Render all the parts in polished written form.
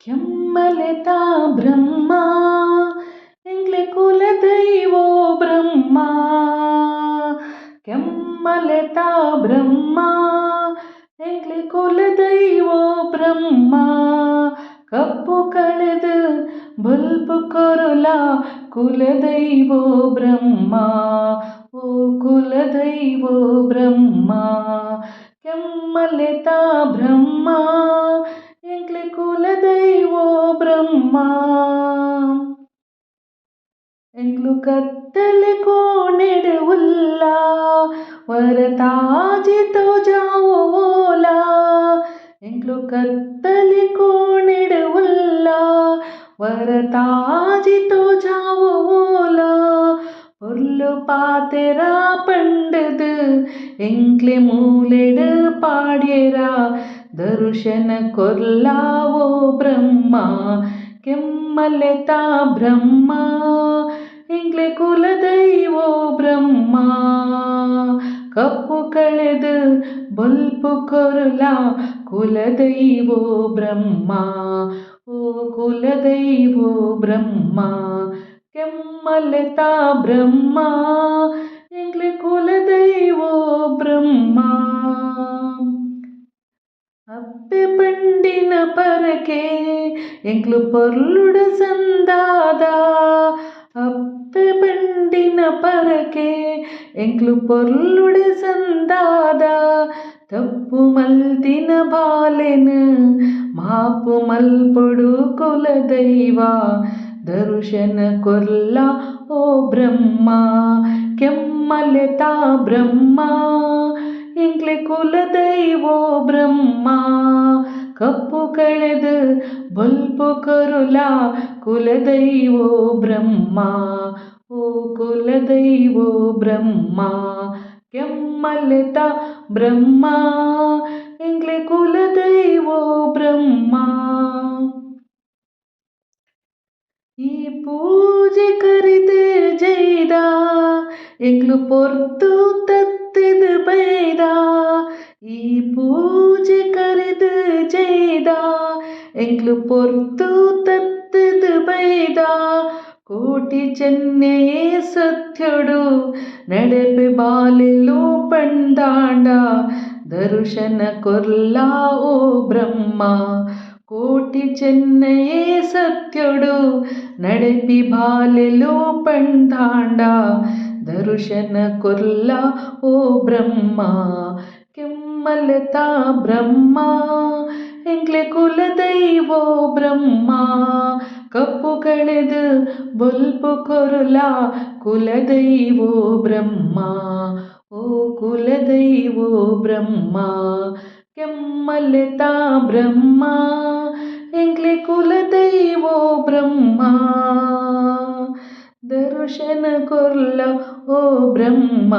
ಕೆಮ್ಮಲೆತ ಬ್ರಹ್ಮ ಎಂಗ್ಲೆ ಕುಲದೈವೋ ಬ್ರಹ್ಮ. ಕೆಮ್ಮಲೆತ ಬ್ರಹ್ಮ ಎಂಗ್ಲೆ ಕುಲದೈವೋ ಬ್ರಹ್ಮ. ಕಪ್ಪು ಕಳೆದು ಬಲ್ಪು ಕೊರುಲ ಕುಲದೈವೋ ಬ್ರಹ್ಮ. ಓ ಕುಲದೈವೋ ಬ್ರಹ್ಮ. ಕೆಮ್ಮಲೆತ ಬ್ರಹ್ಮ ಎಂಗ್ಲೆ ಕುಲದೈವೋ ಬ್ರಹ್ಮ. ಎಂಗ್ಲು ಕತ್ತಲೆ ಕೋಣೆಡು ಉಲ್ಲ ವರತಾಜಿ ತೋ ಜಾವೋ ಓಲಾ. ಎಂಗ್ಲು ಕತ್ತಲೆ ಕೋಣೆಡು ಉಲ್ಲ ವರತಾಜಿ ತೋ ಜಾವೋ ಓಲಾ. பொல்லு பாத்தெரா பண்டது ಎಂಗ್ಲೆ ಮೂಲೆಡು ಪಾಡ್ಯೆರಾ ದರುಶನ ಕೊರ್ಲಾವೋ ಬ್ರಹ್ಮ. ಕೆಮ್ಮಲೆತ ಬ್ರಹ್ಮ ಎಂಗ್ಲೆ ಕುಲದೈವೋ ಬ್ರಹ್ಮ. ಕಪ್ಪು ಕಳೆದು ಬಲ್ಪು ಕೊರುಲ ಕುಲದೈವೋ ಬ್ರಹ್ಮ. ಓ ಕುಲದೈವೋ ಬ್ರಹ್ಮ. ಕೆಮ್ಮಲೆತ ಬ್ರಹ್ಮ ಎಂಗ್ಲೆ ಕುಲದೈವೋ ಬ್ರಹ್ಮ. ಅಪ್ಪೆ ಪಂಡಿನ ಪರಕೆ ಎಂಗ್ಲು ಪೊರ್ಲುಡು ಸಂದಾದ. ಅಪ್ಪೆ ಪಂಡಿನ ಪರಕೆ ಎಂಗ್ಲು ಪೊರ್ಲುಡು ಸಂದಾದ. ತಪ್ಪು ಮಲ್ತಿನ ಬಾಲೆನು ಮಾಪು ಮಲ್ಪೊಡು ಕುಲದೈವ ದರುಶನ ಕೊರ್ಲ ಓ ಬ್ರಹ್ಮ. ಕೆಮ್ಮಲೆತ ಬ್ರಹ್ಮ ಎಂಗ್ಲೆ ಕುಲದೈವೋ ಬ್ರಹ್ಮ. ಕಪ್ಪು ಕಳೆದು ಬಲ್ಪು ಕೊರುಲ ಕುಲದೈವೋ ಬ್ರಹ್ಮ. ಓ ಕುಲದೈವೋ ಬ್ರಹ್ಮ. ಕೆಮ್ಮಲೆತ ಬ್ರಹ್ಮ ಎಂಗ್ಲೆ ಕುಲದೈವೋ ಬ್ರಹ್ಮ. ಈ ಪೂಜೆ ಕರಿದು ಜೈದ ಎಂಗ್ಲು ಪೊರ್ತು ತತ್ತಿದು ಬೈದ. ಈ ಪೂಜೆ ಕರಿದು ಜೈದ ಎಂಗ್ಲು ಪೊರ್ತು ತತ್ತಿದು ಬೈದ. ಕೋಟಿ ಚೆನ್ನೆಯೇ ಸತ್ಯೊಡು ನಡೆಪೆ ಬಾಲೆಲು ಪಂದಾಂಡ ದರುಶನ ಕೊರ್ಲ ಓ ಬ್ರಹ್ಮ. ಕೋಟಿ ಚೆನ್ನೆಯೇ ಸತ್ಯೊಡು ನಡೆಪಿ ಬಾಲೆಲು ಪಂದಾಂಡ ದರುಶನ ಕೊರ್ಲ ಓ ಬ್ರಹ್ಮ. ಕೆಮ್ಮಲೆತ ಬ್ರಹ್ಮ ಎಂಗ್ಲೆ ಕುಲದೈವೋ ಬ್ರಹ್ಮ. ಕಪ್ಪು ಕಳೆದು ಬಲ್ಪು ಕೊರುಲ ಕುಲದೈವೋ ಬ್ರಹ್ಮ. ಓ ಕುಲದೈವೋ ಬ್ರಹ್ಮ. ಕೆಮ್ಮಲೆತ ಬ್ರಹ್ಮ ಎಂಗ್ಲೆ ಕುಲದೈವೋ ಬ್ರಹ್ಮ. ದರುಶನ ಕೊರ್ಲ ಓ ಬ್ರಹ್ಮ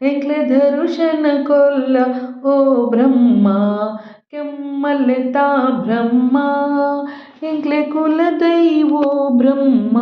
ಎಂಗ್ಲೆ ದರುಶನ ಕೊರ್ಲ ಓ ಬ್ರಹ್ಮ. ಕೆಮ್ಮಲೆತ ಬ್ರಹ್ಮ ಎಂಗ್ಲೆ ಕುಲದೈವೋ ಬ್ರಹ್ಮ.